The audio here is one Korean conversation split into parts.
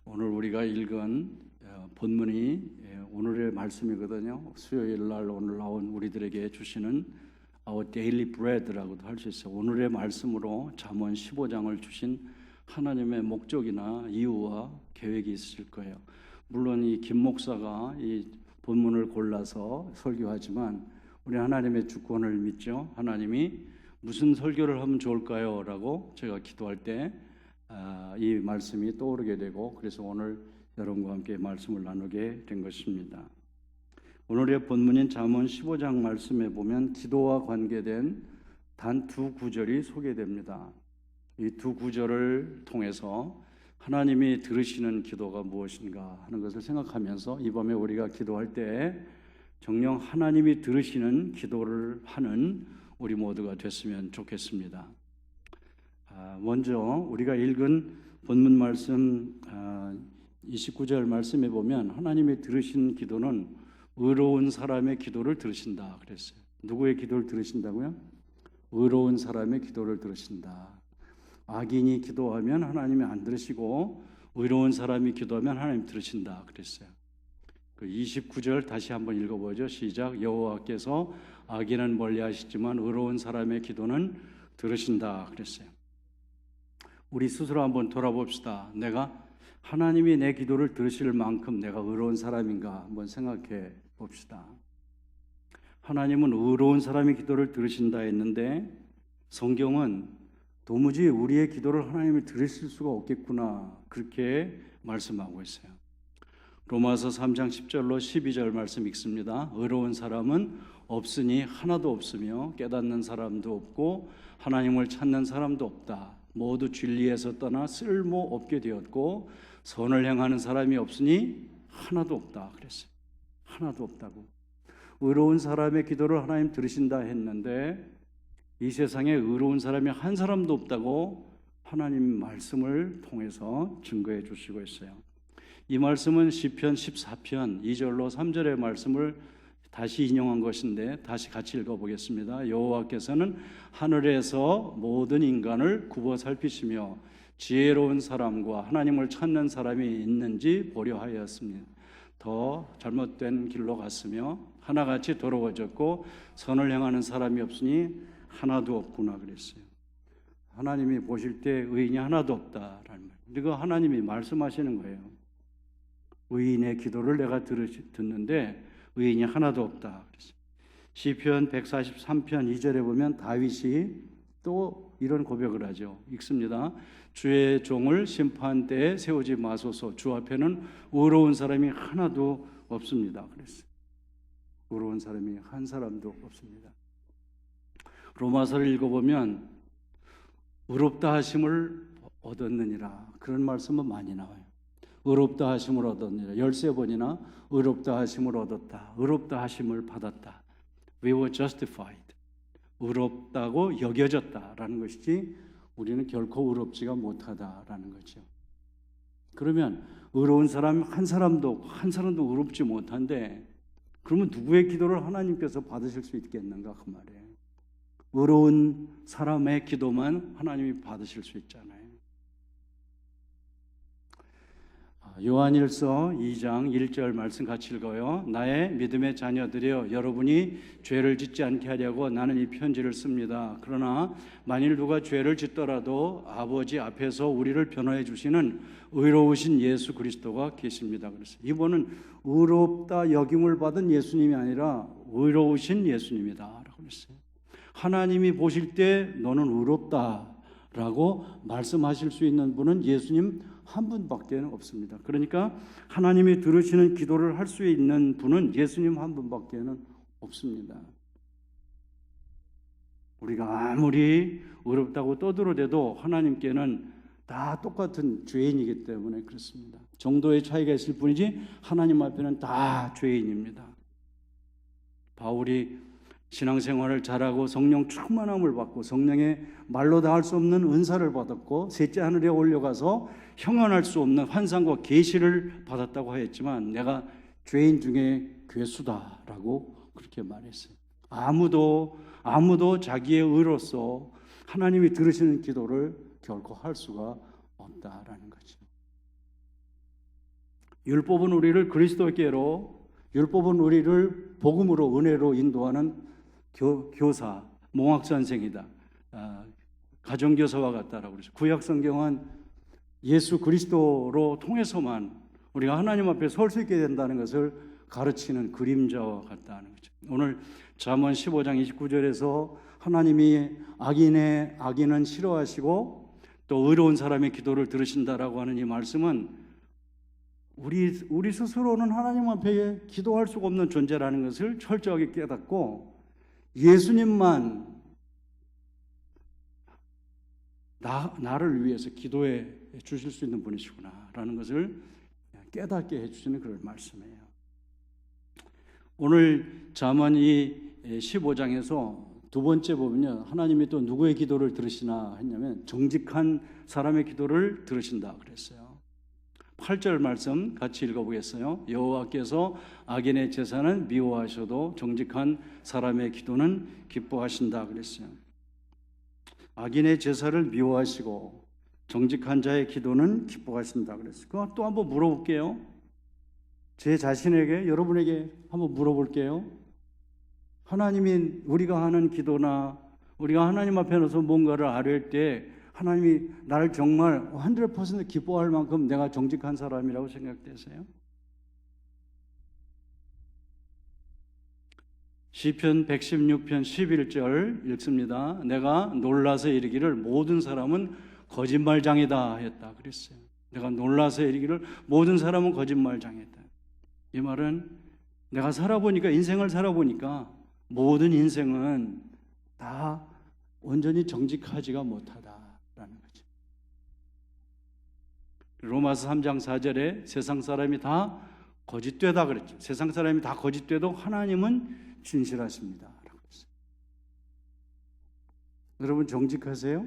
오늘 우리가 읽은 본문이 오늘의 말씀이거든요. 수요일 날 오늘 나온 우리들에게 주시는 Our Daily Bread라고도 할 수 있어요. 오늘의 말씀으로 잠언 15장을 주신 하나님의 목적이나 이유와 계획이 있으실 거예요. 물론 이 김 목사가 이 본문을 골라서 설교하지만 우리 하나님의 주권을 믿죠. 하나님이 무슨 설교를 하면 좋을까요? 라고 제가 기도할 때 이 말씀이 떠오르게 되고, 그래서 오늘 여러분과 함께 말씀을 나누게 된 것입니다. 오늘의 본문인 잠언 15장 말씀에 보면 기도와 관계된 단 두 구절이 소개됩니다. 이 두 구절을 통해서 하나님이 들으시는 기도가 무엇인가 하는 것을 생각하면서 이 밤에 우리가 기도할 때 정녕 하나님이 들으시는 기도를 하는 우리 모두가 됐으면 좋겠습니다. 먼저 우리가 읽은 본문 말씀 29절 말씀에 보면 하나님이 들으신 기도는 의로운 사람의 기도를 들으신다 그랬어요. 누구의 기도를 들으신다고요? 의로운 사람의 기도를 들으신다. 악인이 기도하면 하나님이 안 들으시고 의로운 사람이 기도하면 하나님 들으신다 그랬어요. 그 29절 다시 한번 읽어보죠. 시작. 여호와께서 악인은 멀리하시지만 의로운 사람의 기도는 들으신다 그랬어요. 우리 스스로 한번 돌아봅시다. 내가 하나님이 내 기도를 들으실 만큼 내가 의로운 사람인가 한번 생각해 봅시다. 하나님은 의로운 사람의 기도를 들으신다 했는데 성경은 도무지 우리의 기도를 하나님이 들으실 수가 없겠구나 그렇게 말씀하고 있어요. 로마서 3장 10절로 12절 말씀 읽습니다. 의로운 사람은 없으니 하나도 없으며 깨닫는 사람도 없고 하나님을 찾는 사람도 없다. 모두 진리에서 떠나 쓸모없게 되었고 선을 행하는 사람이 없으니 하나도 없다 그랬어요. 하나도 없다고. 의로운 사람의 기도를 하나님 들으신다 했는데 이 세상에 의로운 사람이 한 사람도 없다고 하나님 말씀을 통해서 증거해 주시고 있어요. 이 말씀은 시편 14편 2절로 3절의 말씀을 다시 인용한 것인데 다시 같이 읽어보겠습니다. 여호와께서는 하늘에서 모든 인간을 굽어 살피시며 지혜로운 사람과 하나님을 찾는 사람이 있는지 보려 하였습니다. 더 잘못된 길로 갔으며 하나같이 더러워졌고 선을 행하는 사람이 없으니 하나도 없구나 그랬어요. 하나님이 보실 때 의인이 하나도 없다라는 말. 그리고 하나님이 말씀하시는 거예요. 의인의 기도를 내가 듣는데 의인이 하나도 없다 그랬어요. 시편 143편 2절에 보면 다윗이 또 이런 고백을 하죠. 읽습니다. 주의 종을 심판대에 세우지 마소서. 주 앞에는 의로운 사람이 하나도 없습니다 그랬어요. 의로운 사람이 한 사람도 없습니다. 로마서를 읽어보면 의롭다 하심을 얻었느니라 그런 말씀은 많이 나와요. 의롭다 하심을 얻었느니라 13번이나 의롭다 하심을 얻었다, 의롭다 하심을 받았다. We were justified. 의롭다고 여겨졌다라는 것이지 우리는 결코 의롭지가 못하다라는 거죠. 그러면 의로운 사람 한 사람도 의롭지 못한데 그러면 누구의 기도를 하나님께서 받으실 수 있겠는가 그 말이에요. 의로운 사람의 기도만 하나님이 받으실 수 있잖아요. 요한일서 2장 1절 말씀 같이 읽어요. 나의 믿음의 자녀들이여 여러분이 죄를 짓지 않게 하려고 나는 이 편지를 씁니다. 그러나 만일 누가 죄를 짓더라도 아버지 앞에서 우리를 변호해 주시는 의로우신 예수 그리스도가 계십니다. 그래서 이번은 의롭다 여김을 받은 예수님이 아니라 의로우신 예수님이다 라고 했어요. 하나님이 보실 때 너는 의롭다라고 말씀하실 수 있는 분은 예수님 한 분밖에 없습니다. 그러니까 하나님이 들으시는 기도를 할 수 있는 분은 예수님 한 분밖에 없습니다. 우리가 아무리 의롭다고 떠들어대도 하나님께는 다 똑같은 죄인이기 때문에 그렇습니다. 정도의 차이가 있을 뿐이지 하나님 앞에는 다 죄인입니다. 바울이 신앙생활을 잘하고 성령 충만함을 받고 성령의 말로 다 할 수 없는 은사를 받았고 셋째 하늘에 올려가서 형언할 수 없는 환상과 계시를 받았다고 하였지만 내가 죄인 중에 괴수다라고 그렇게 말했어요. 아무도 자기의 의로서 하나님이 들으시는 기도를 결코 할 수가 없다라는 거죠. 율법은 우리를 그리스도께로, 율법은 우리를 복음으로, 은혜로 인도하는 교사, 몽학선생이다. 가정교사와 같다라고 그러죠. 구약 성경은 예수 그리스도로 통해서만 우리가 하나님 앞에 설 수 있게 된다는 것을 가르치는 그림자와 같다는 거죠. 오늘 잠언 15장 29절에서 하나님이 악인은 싫어하시고 또 의로운 사람의 기도를 들으신다라고 하는 이 말씀은 우리 스스로는 하나님 앞에 기도할 수가 없는 존재라는 것을 철저하게 깨닫고 예수님만 나를 위해서 기도해 주실 수 있는 분이시구나 라는 것을 깨닫게 해주시는 그런 말씀이에요. 오늘 잠언 이 15장에서 두 번째 보면요, 하나님이 또 누구의 기도를 들으시나 했냐면 정직한 사람의 기도를 들으신다 그랬어요. 8절 말씀 같이 읽어보겠어요. 여호와께서 악인의 제사는 미워하셔도 정직한 사람의 기도는 기뻐하신다 그랬어요. 악인의 제사를 미워하시고 정직한 자의 기도는 기뻐하신다 그랬어요. 그거 또 한번 물어볼게요. 제 자신에게, 여러분에게 한번 물어볼게요. 하나님이 우리가 하는 기도나 우리가 하나님 앞에 나서 뭔가를 아뢰할 때 하나님이 나를 정말 100% 기뻐할 만큼 내가 정직한 사람이라고 생각되세요? 시편 116편 11절 읽습니다. 내가 놀라서 이르기를 모든 사람은 거짓말장이다 했다 그랬어요. 내가 놀라서 이르기를 모든 사람은 거짓말장이다. 이 말은 내가 살아보니까, 인생을 살아보니까 모든 인생은 다 온전히 정직하지가 못하다라는 거죠. 로마서 3장 4절에 세상 사람이 다 거짓되다 그랬죠. 세상 사람이 다 거짓돼도 하나님은 진실하십니다 라고 했어요. 여러분 정직하세요?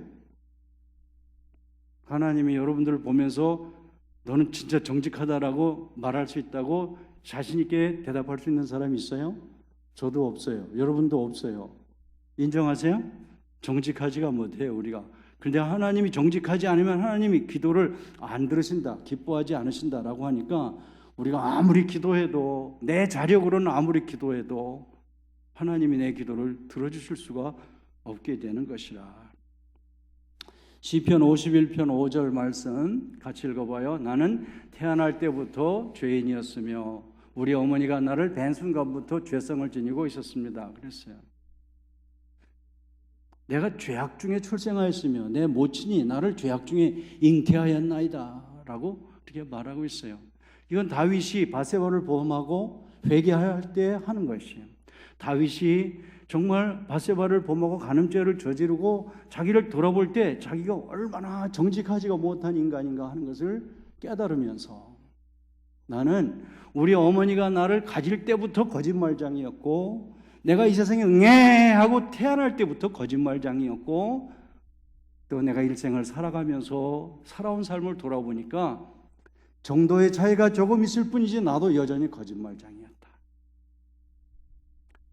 하나님이 여러분들을 보면서 너는 진짜 정직하다라고 말할 수 있다고 자신 있게 대답할 수 있는 사람이 있어요? 저도 없어요. 여러분도 없어요. 인정하세요? 정직하지가 못해요 우리가. 그런데 하나님이 정직하지 않으면 하나님이 기도를 안 들으신다, 기뻐하지 않으신다라고 하니까 우리가 아무리 기도해도, 내 자력으로는 아무리 기도해도 하나님이 내 기도를 들어주실 수가 없게 되는 것이라. 시편 51편 5절 말씀 같이 읽어봐요. 나는 태어날 때부터 죄인이었으며 우리 어머니가 나를 뵌 순간부터 죄성을 지니고 있었습니다 그랬어요. 내가 죄악 중에 출생하였으며 내 모친이 나를 죄악 중에 잉태하였나이다 라고 이렇게 말하고 있어요. 이건 다윗이 바세바를 범하고 회개할 때 하는 것이에요. 다윗이 정말 바세바를 범하고 간음죄를 저지르고 자기를 돌아볼 때 자기가 얼마나 정직하지가 못한 인간인가 하는 것을 깨달으면서 나는 우리 어머니가 나를 가질 때부터 거짓말장이었고 내가 이 세상에 응애하고 태어날 때부터 거짓말장이었고 또 내가 일생을 살아가면서 살아온 삶을 돌아보니까 정도의 차이가 조금 있을 뿐이지 나도 여전히 거짓말장이었다.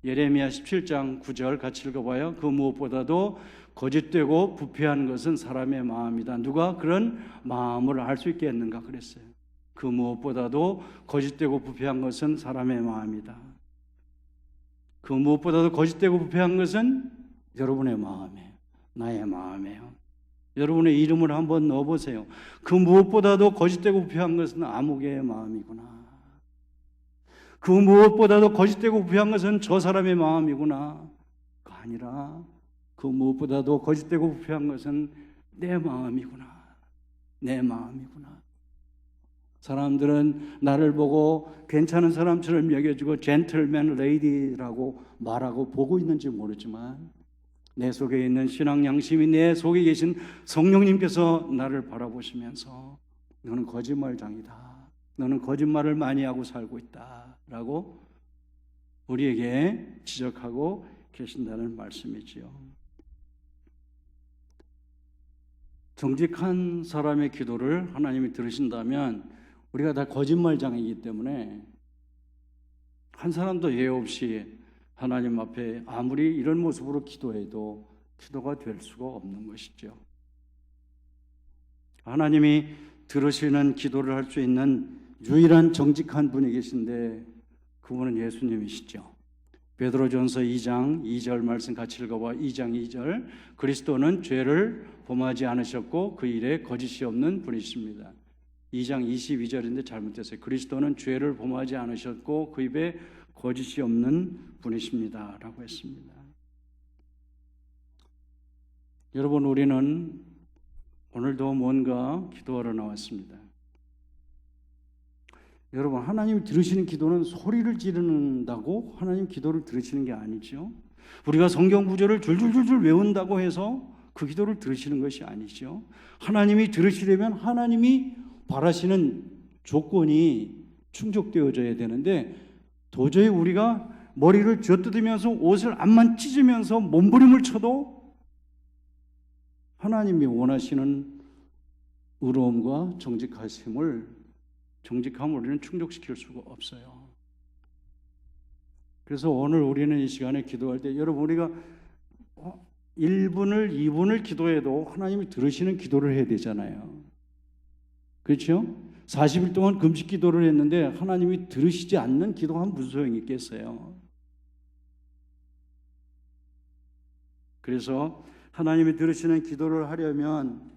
예레미야 17장 9절 같이 읽어봐요. 그 무엇보다도 거짓되고 부패한 것은 사람의 마음이다. 누가 그런 마음을 알 수 있겠는가 그랬어요. 그 무엇보다도 거짓되고 부패한 것은 사람의 마음이다. 그 무엇보다도 거짓되고 부패한 것은 여러분의 마음이에요. 나의 마음이에요. 여러분의 이름을 한번 넣어보세요. 그 무엇보다도 거짓되고 부패한 것은 아무개의 마음이구나. 그 무엇보다도 거짓되고 부패한 것은 저 사람의 마음이구나. 그가 아니라 그 무엇보다도 거짓되고 부패한 것은 내 마음이구나. 내 마음이구나. 사람들은 나를 보고 괜찮은 사람처럼 여겨주고 젠틀맨 레이디라고 말하고 보고 있는지 모르지만 내 속에 있는 신앙 양심이 내 속에 계신 성령님께서 나를 바라보시면서 너는 거짓말장이다. 너는 거짓말을 많이 하고 살고 있다 라고 우리에게 지적하고 계신다는 말씀이지요. 정직한 사람의 기도를 하나님이 들으신다면 우리가 다 거짓말장이기 때문에 한 사람도 예외 없이 하나님 앞에 아무리 이런 모습으로 기도해도 기도가 될 수가 없는 것이죠. 하나님이 들으시는 기도를 할 수 있는 유일한 정직한 분이 계신데 그분은 예수님이시죠. 베드로전서 2장 2절 말씀 같이 읽어봐. 2장 2절. 그리스도는 죄를 범하지 않으셨고 그 일에 거짓이 없는 분이십니다. 2장 22절인데 잘못됐어요. 그리스도는 죄를 범하지 않으셨고 그 입에 거짓이 없는 분이십니다 라고 했습니다. 여러분, 우리는 오늘도 뭔가 기도하러 나왔습니다. 여러분, 하나님 들으시는 기도는 소리를 지르는다고 하나님 기도를 들으시는 게 아니죠. 우리가 성경 구절을 줄줄줄줄 외운다고 해서 그 기도를 들으시는 것이 아니죠. 하나님이 들으시려면 하나님이 바라시는 조건이 충족되어져야 되는데 도저히 우리가 머리를 쥐어뜯으면서 옷을 안만 찢으면서 몸부림을 쳐도 하나님이 원하시는 의로움과 정직함을 우리는 충족시킬 수가 없어요. 그래서 오늘 우리는 이 시간에 기도할 때 여러분, 우리가 1분을 2분을 기도해도 하나님이 들으시는 기도를 해야 되잖아요. 그렇죠? 40일 동안 금식 기도를 했는데 하나님이 들으시지 않는 기도하면 무슨 소용이 있겠어요? 그래서 하나님이 들으시는 기도를 하려면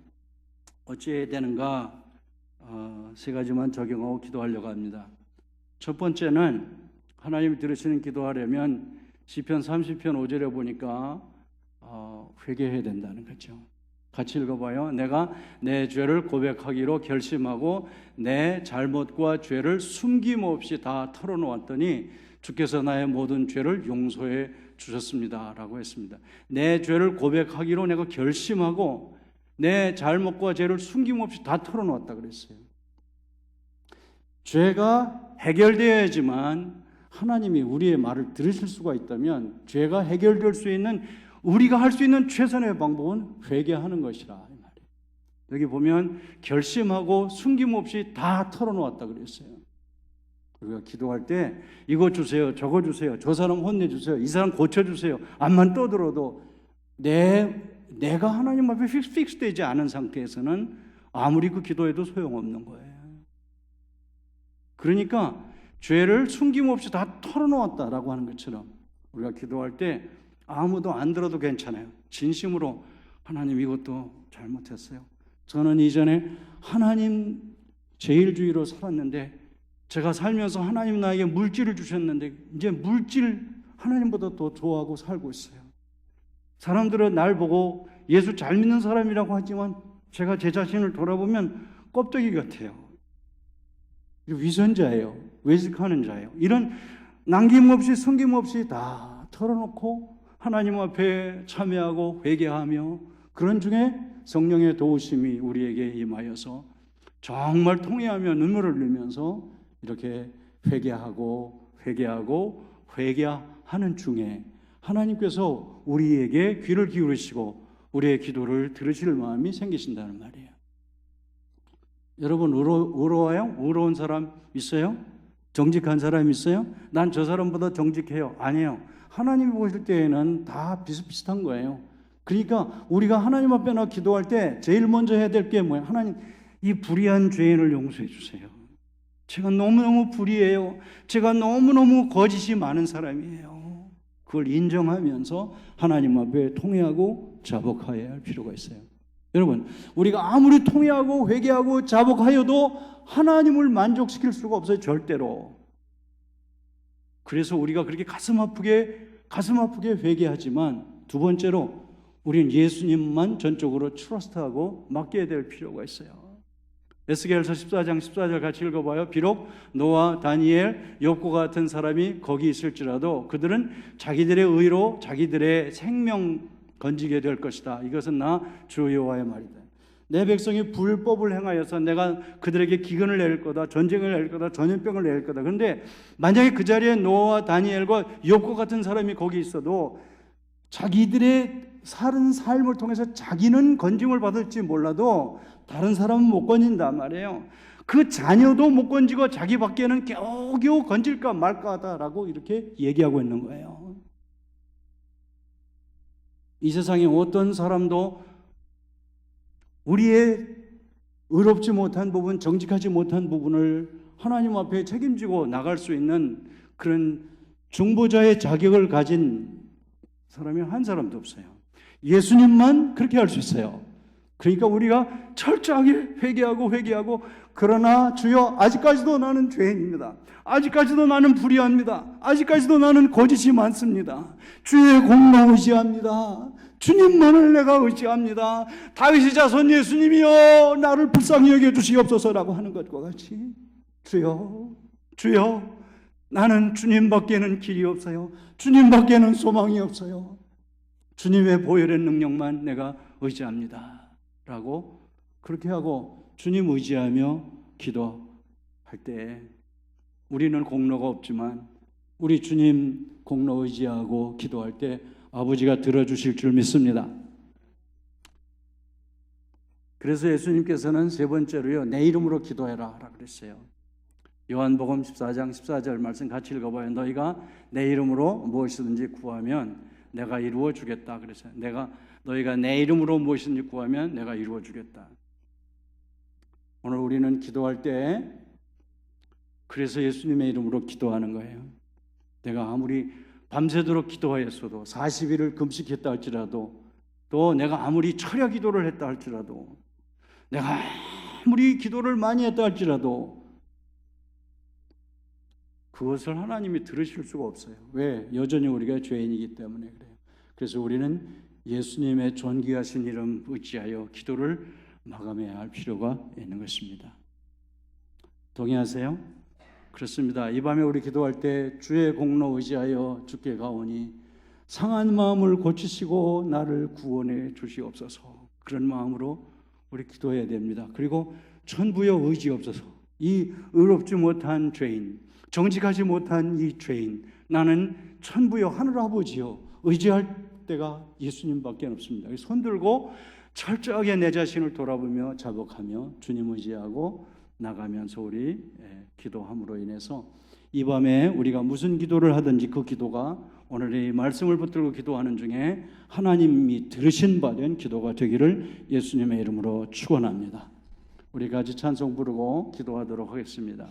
어찌해야 되는가? 세 가지만 적용하고 기도하려고 합니다. 첫 번째는 하나님이 들으시는 기도하려면 시편 30편 5절에 보니까 회개해야 된다는 거죠. 같이 읽어봐요. 내가 내 죄를 고백하기로 결심하고 내 잘못과 죄를 숨김없이 다 털어놓았더니 주께서 나의 모든 죄를 용서해 주셨습니다 라고 했습니다. 내 죄를 고백하기로 내가 결심하고 내 잘못과 죄를 숨김없이 다 털어놓았다 그랬어요. 죄가 해결되어야지만 하나님이 우리의 말을 들으실 수가 있다면 죄가 해결될 수 있는 우리가 할 수 있는 최선의 방법은 회개하는 것이라 이 말이에요. 여기 보면 결심하고 숨김없이 다 털어놓았다 그랬어요. 우리가 기도할 때 이거 주세요, 저거 주세요, 저 사람 혼내주세요, 이 사람 고쳐주세요 안만 떠들어도 내가 하나님 앞에 픽스되지 않은 상태에서는 아무리 그 기도해도 소용없는 거예요. 그러니까 죄를 숨김없이 다 털어놓았다라고 하는 것처럼 우리가 기도할 때 아무도 안 들어도 괜찮아요. 진심으로 하나님 이것도 잘못했어요. 저는 이전에 하나님 제일주의로 살았는데 제가 살면서 하나님 나에게 물질을 주셨는데 이제 물질 하나님보다 더 좋아하고 살고 있어요. 사람들은 날 보고 예수 잘 믿는 사람이라고 하지만 제가 제 자신을 돌아보면 껍데기 같아요. 위선자예요. 외식하는 자예요. 이런 남김없이 숨김없이 다 털어놓고 하나님 앞에 참여하고 회개하며 그런 중에 성령의 도우심이 우리에게 임하여서 정말 통회하며 눈물을 흘리면서 이렇게 회개하는 중에 하나님께서 우리에게 귀를 기울이시고 우리의 기도를 들으실 마음이 생기신다는 말이에요. 여러분 의로워요? 의로운 사람 있어요? 정직한 사람 있어요? 난 저 사람보다 정직해요. 아니에요. 하나님이 보실 때에는 다 비슷비슷한 거예요. 그러니까 우리가 하나님 앞에 나 기도할 때 제일 먼저 해야 될 게 뭐예요? 하나님, 이 불의한 죄인을 용서해 주세요. 제가 너무너무 불의해요. 제가 너무너무 거짓이 많은 사람이에요. 그걸 인정하면서 하나님 앞에 통회하고 자복하여야 할 필요가 있어요. 여러분, 우리가 아무리 통회하고 회개하고 자복하여도 하나님을 만족시킬 수가 없어요. 절대로. 그래서 우리가 그렇게 가슴 아프게 회개하지만 두 번째로 우리는 예수님만 전적으로 트러스트하고 맡겨야 될 필요가 있어요. 에스겔서 14장 14절 같이 읽어봐요. 비록 노아, 다니엘, 욥과 같은 사람이 거기 있을지라도 그들은 자기들의 의로 자기들의 생명 건지게 될 것이다. 이것은 나 주 여호와의 말이다. 내 백성이 불법을 행하여서 내가 그들에게 기근을 내릴 거다, 전쟁을 내릴 거다, 전염병을 내릴 거다. 그런데 만약에 그 자리에 노아와 다니엘과 욥과 같은 사람이 거기 있어도 자기들의 사는 삶을 통해서 자기는 건짐을 받을지 몰라도 다른 사람은 못 건진단 말이에요. 그 자녀도 못 건지고 자기밖에는 겨우겨우 건질까 말까 하다라고 이렇게 얘기하고 있는 거예요. 이 세상에 어떤 사람도 우리의 의롭지 못한 부분, 정직하지 못한 부분을 하나님 앞에 책임지고 나갈 수 있는 그런 중보자의 자격을 가진 사람이 한 사람도 없어요. 예수님만 그렇게 할 수 있어요. 그러니까 우리가 철저하게 회개하고 그러나 주여 아직까지도 나는 죄인입니다. 아직까지도 나는 불의합니다. 아직까지도 나는 거짓이 많습니다. 주의 공로 의지합니다. 주님만을 내가 의지합니다. 다윗의 자손 예수님이여 나를 불쌍히 여겨주시옵소서라고 하는 것과 같이 주여 나는 주님밖에는 길이 없어요. 주님밖에는 소망이 없어요. 주님의 보혈의 능력만 내가 의지합니다 라고 그렇게 하고 주님 의지하며 기도할 때 우리는 공로가 없지만 우리 주님 공로 의지하고 기도할 때 아버지가 들어주실 줄 믿습니다. 그래서 예수님께서는 세 번째로요, 내 이름으로 기도해라 라고 그랬어요. 요한복음 14장 14절 말씀 같이 읽어봐요. 너희가 내 이름으로 무엇이든지 구하면 내가 이루어 주겠다 그랬어요. 너희가 내 이름으로 무엇이든지 구하면 내가 이루어 주겠다. 오늘 우리는 기도할 때 그래서 예수님의 이름으로 기도하는 거예요. 내가 아무리 밤새도록 기도하였어도 40일을 금식했다 할지라도 또 내가 아무리 철야 기도를 했다 할지라도 내가 아무리 기도를 많이 했다 할지라도 그것을 하나님이 들으실 수가 없어요. 왜? 여전히 우리가 죄인이기 때문에 그래요. 그래서 우리는 예수님의 존귀하신 이름 의지하여 기도를 마감해야 할 필요가 있는 것입니다. 동의하세요? 그렇습니다. 이 밤에 우리 기도할 때 주의 공로 의지하여 주께 가오니 상한 마음을 고치시고 나를 구원해 주시옵소서. 그런 마음으로 우리 기도해야 됩니다. 그리고 천부여 의지옵소서. 이 의롭지 못한 죄인, 정직하지 못한 이 죄인, 나는 천부여 하늘 아버지여 의지할 때가 예수님밖에 없습니다. 손 들고 철저하게 내 자신을 돌아보며 자복하며 주님 의지하고 나가면서 우리 기도함으로 인해서 이 밤에 우리가 무슨 기도를 하든지 그 기도가 오늘의 말씀을 붙들고 기도하는 중에 하나님이 들으신 바 된 기도가 되기를 예수님의 이름으로 축원합니다. 우리 같이 찬송 부르고 기도하도록 하겠습니다.